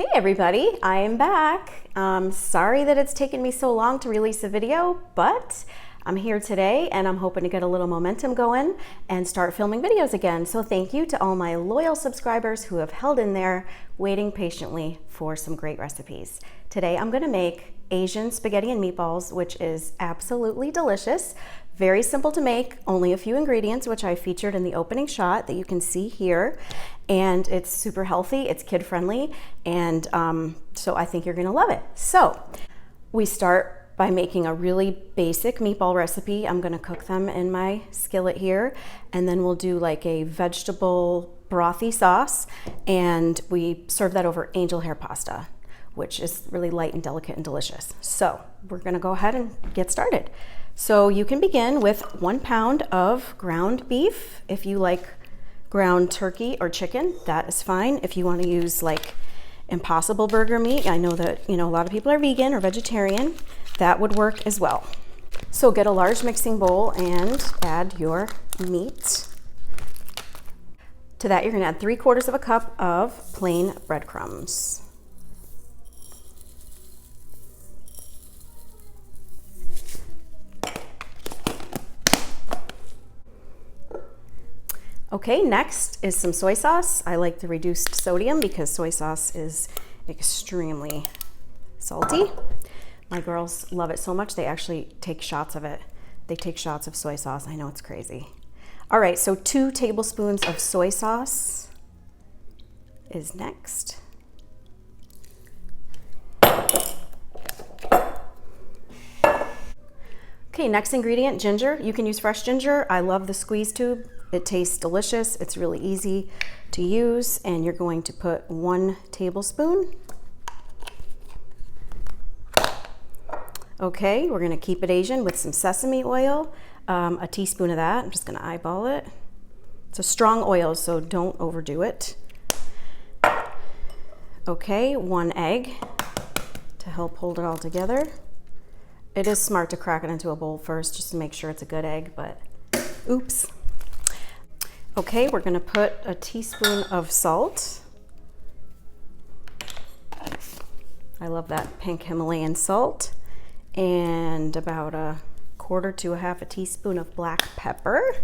Hey everybody, I am back. Sorry that it's taken me so long to release a video, but I'm here today and I'm hoping to get a little momentum going and start filming videos again. So thank you to all my loyal subscribers who have held in there waiting patiently for some great recipes. Today I'm gonna make Asian spaghetti and meatballs, which is absolutely delicious. Very simple to make, only a few ingredients, which I featured in the opening shot that you can see here. And it's super healthy, it's kid friendly, and so I think you're gonna love it. So we start by making a really basic meatball recipe. I'm gonna cook them in my skillet here, and then we'll do like a vegetable brothy sauce, and we serve that over angel hair pasta, which is really light and delicate and delicious. So we're gonna go ahead and get started. So you can begin with 1 pound of ground beef. If you like ground turkey or chicken, that is fine. If you want to use like Impossible Burger meat, I know that a lot of people are vegan or vegetarian, that would work as well. So get a large mixing bowl and add your meat. To that you're going to add 3/4 of a cup of plain breadcrumbs. Okay, next is some soy sauce. I like the reduced sodium because soy sauce is extremely salty. My girls love it so much they actually take shots of it. They take shots of soy sauce. I know, it's crazy. All right, so 2 tablespoons of soy sauce is next. Okay, next ingredient, ginger. You can use fresh ginger. I love the squeeze tube. It tastes delicious. It's really easy to use, and you're going to put 1 tablespoon. Okay, we're gonna keep it Asian with some sesame oil, a teaspoon of that. I'm just gonna eyeball it. It's a strong oil, so don't overdo it. Okay, 1 egg to help hold it all together. It is smart to crack it into a bowl first just to make sure it's a good egg, but oops. Okay, we're gonna put a teaspoon of salt. I love that pink Himalayan salt. And about 1/4 to 1/2 teaspoon of black pepper.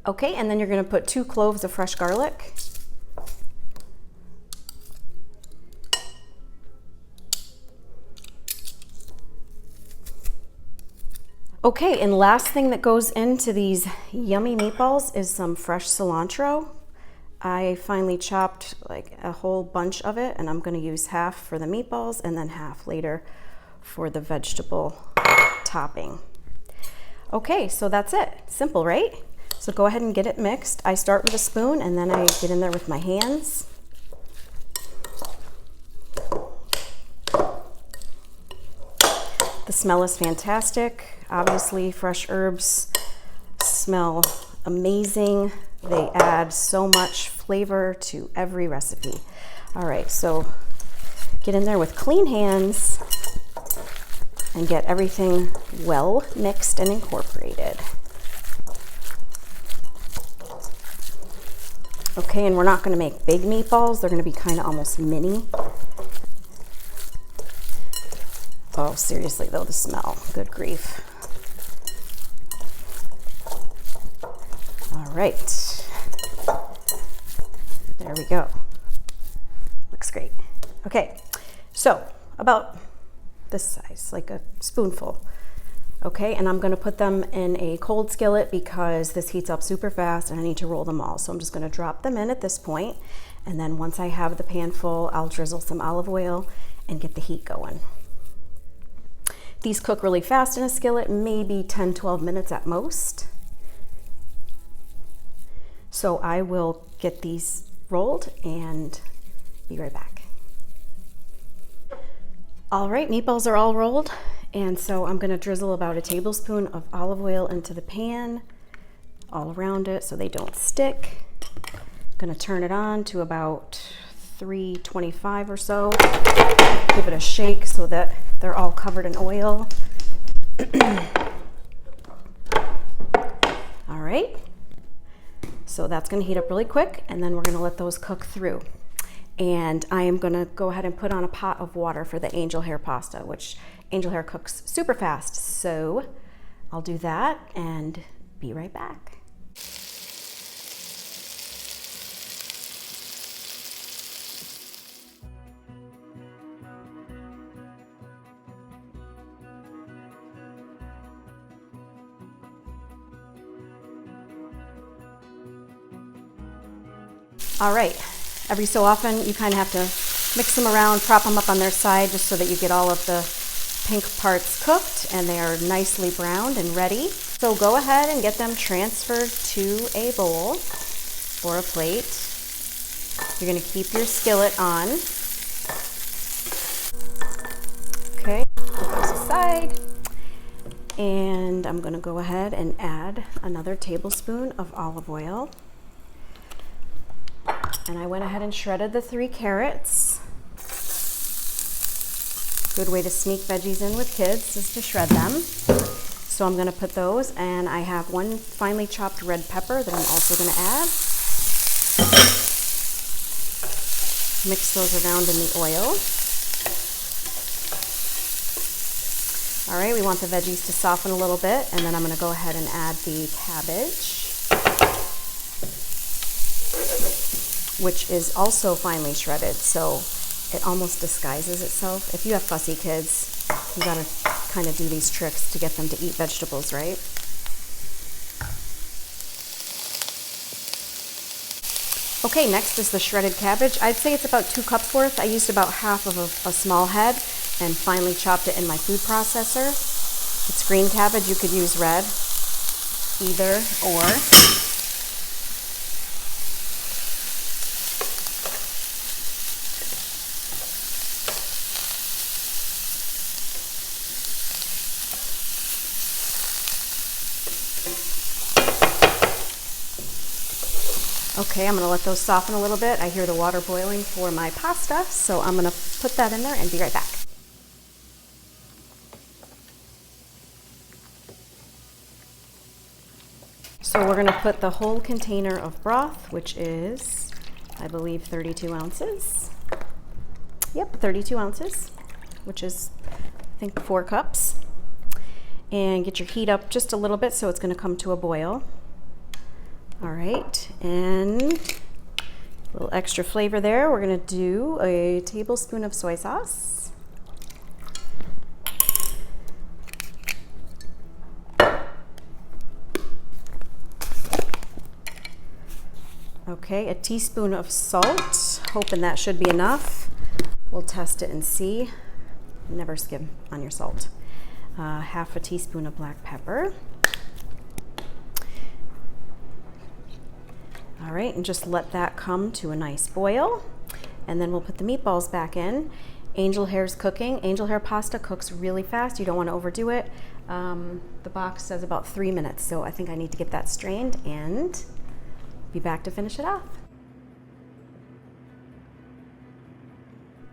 Okay, and then you're gonna put 2 cloves of fresh garlic. Okay, and last thing that goes into these yummy meatballs is some fresh cilantro. I finally chopped like a whole bunch of it, and I'm gonna use half for the meatballs and then half later for the vegetable topping. Okay, so that's it. Simple, right? So go ahead and get it mixed. I start with a spoon and then I get in there with my hands. The smell is fantastic. Obviously, fresh herbs smell amazing. They add so much flavor to every recipe. All right, so get in there with clean hands and get everything well mixed and incorporated. Okay, and we're not gonna make big meatballs. They're gonna be kind of almost mini. Oh, seriously though, the smell, good grief. All right, there we go. Looks great. Okay, so about this size, like a spoonful. Okay, and I'm gonna put them in a cold skillet because this heats up super fast and I need to roll them all. So I'm just gonna drop them in at this point, and then once I have the pan full, I'll drizzle some olive oil and get the heat going. These cook really fast in a skillet, maybe 10-12 minutes at most. So I will get these rolled and be right back. All right, meatballs are all rolled, and so I'm gonna drizzle about a tablespoon of olive oil into the pan, all around it so they don't stick. Gonna turn it on to about 325 or so. Give it a shake so that they're all covered in oil. All right, So that's gonna heat up really quick, and then we're gonna let those cook through. And I am gonna go ahead and put on a pot of water for the angel hair pasta, which angel hair cooks super fast. So I'll do that and be right back. All right, every so often you kind of have to mix them around, prop them up on their side just so that you get all of the pink parts cooked and they are nicely browned and ready. So go ahead and get them transferred to a bowl or a plate. You're gonna keep your skillet on. Okay, put those aside. And I'm gonna go ahead and add another tablespoon of olive oil. And I went ahead and shredded the 3 carrots. Good way to sneak veggies in with kids is to shred them. So I'm gonna put those, and I have 1 finely chopped red pepper that I'm also gonna add. Mix those around in the oil. All right, we want the veggies to soften a little bit, and then I'm gonna go ahead and add the cabbage, which is also finely shredded, so it almost disguises itself. If you have fussy kids, you gotta kind of do these tricks to get them to eat vegetables, right? Okay, next is the shredded cabbage. I'd say it's about 2 cups worth. I used about half of a small head and finely chopped it in my food processor. It's green cabbage, you could use red, either or. Okay, I'm gonna let those soften a little bit. I hear the water boiling for my pasta, so I'm gonna put that in there and be right back. So we're gonna put the whole container of broth, which is, I believe, 32 ounces. Yep, 32 ounces, which is, I think, 4 cups. And get your heat up just a little bit so it's gonna come to a boil. All right, and a little extra flavor there. We're gonna do a tablespoon of soy sauce. Okay, a teaspoon of salt, hoping that should be enough. We'll test it and see. Never skim on your salt. Half a teaspoon of black pepper. All right, and just let that come to a nice boil. And then we'll put the meatballs back in. Angel hair's cooking. Angel hair pasta cooks really fast. You don't want to overdo it. The box says about 3 minutes, so I think I need to get that strained and be back to finish it off.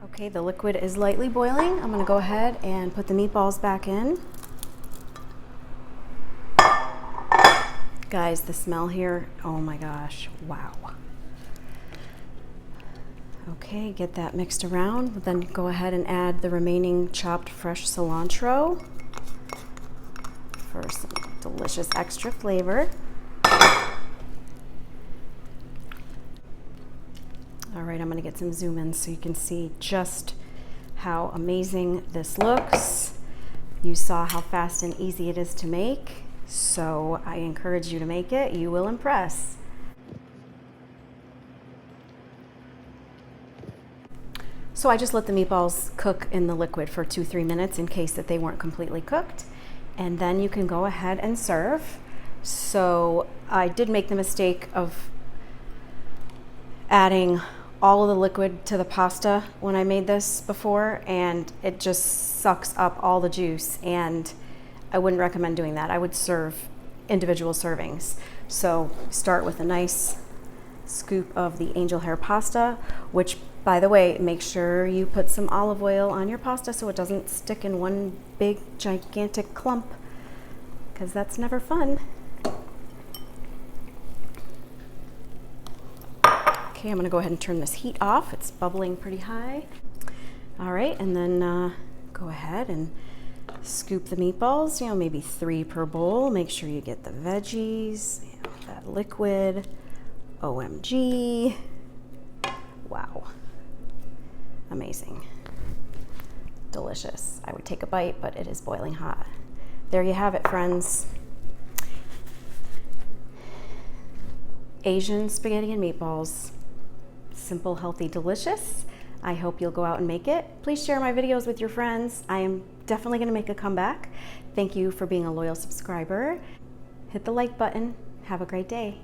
Okay, the liquid is lightly boiling. I'm gonna go ahead and put the meatballs back in. Guys, the smell here, oh my gosh, wow. Okay, get that mixed around. Then go ahead and add the remaining chopped fresh cilantro for some delicious extra flavor. All right, I'm gonna get some zoom in so you can see just how amazing this looks. You saw how fast and easy it is to make. So I encourage you to make it. You will impress. So I just let the meatballs cook in the liquid for 2-3 minutes in case that they weren't completely cooked. And then you can go ahead and serve. So I did make the mistake of adding all of the liquid to the pasta when I made this before, and it just sucks up all the juice, and I wouldn't recommend doing that. I would serve individual servings. So start with a nice scoop of the angel hair pasta, which, by the way, make sure you put some olive oil on your pasta so it doesn't stick in one big gigantic clump, because that's never fun. Okay, I'm gonna go ahead and turn this heat off. It's bubbling pretty high. All right, and then go ahead and scoop the meatballs, you know, maybe 3 per bowl. Make sure you get the veggies, you know, that liquid. OMG. Wow. Amazing. Delicious. I would take a bite, but it is boiling hot. There you have it, friends. Asian spaghetti and meatballs. Simple, healthy, delicious. I hope you'll go out and make it. Please share my videos with your friends. I am definitely gonna make a comeback. Thank you for being a loyal subscriber. Hit the like button. Have a great day.